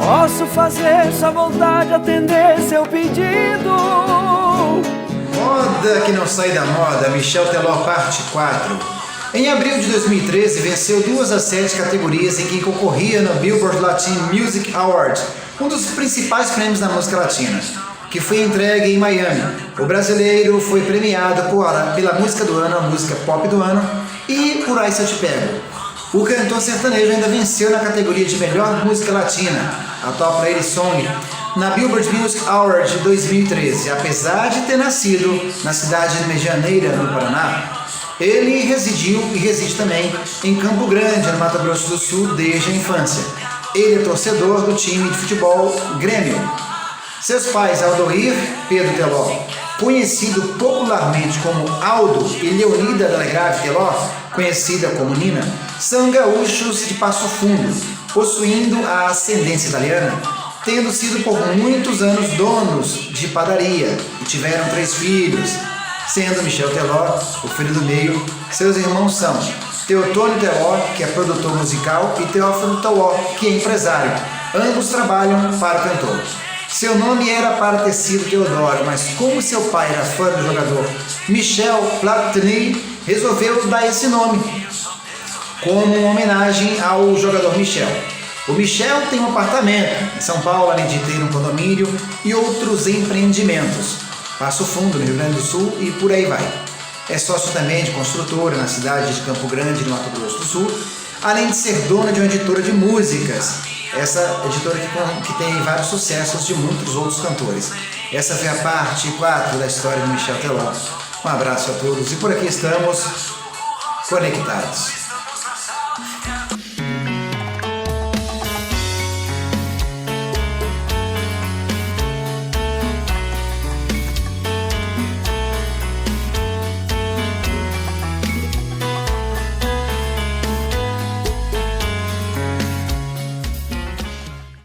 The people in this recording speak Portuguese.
Posso fazer sua vontade, atender seu pedido. Moda que não sai da moda, Michel Teló parte 4. Em abril de 2013, venceu 2 das 7 categorias em que concorria no Billboard Latin Music Awards, um dos principais prêmios da música latina, que foi entregue em Miami. O brasileiro foi premiado pela música do ano, a música pop do ano, e por Aí Se Eu Te Pego. O cantor sertanejo ainda venceu na categoria de melhor música latina, a Top Lady Song, na Billboard Music Awards de 2013. Apesar de ter nascido na cidade de Medianeira, no Paraná, ele residiu e reside também em Campo Grande, no Mato Grosso do Sul, desde a infância. Ele é torcedor do time de futebol Grêmio. Seus pais, Aldoir Pedro Teló, conhecido popularmente como Aldo, e Leonida Delegrave Teló, conhecida como Nina, são gaúchos de Passo Fundo, possuindo a ascendência italiana, tendo sido por muitos anos donos de padaria e tiveram 3 filhos, sendo Michel Teló o filho do meio. Seus irmãos são Teotônio Teló, que é produtor musical, e Teófilo Teló, que é empresário. Ambos trabalham para o cantor. Seu nome era para ter sido Teodoro, mas como seu pai era fã do jogador Michel Platini, resolveu dar esse nome como uma homenagem ao jogador Michel. O Michel tem um apartamento em São Paulo, além de ter um condomínio e outros empreendimentos. Passo Fundo, no Rio Grande do Sul, e por aí vai. É sócio também de construtora na cidade de Campo Grande, no Mato Grosso do Sul, além de ser dona de uma editora de músicas. Essa editora que tem vários sucessos de muitos outros cantores. Essa foi a parte 4 da história do Michel Teló. Um abraço a todos e por aqui estamos conectados.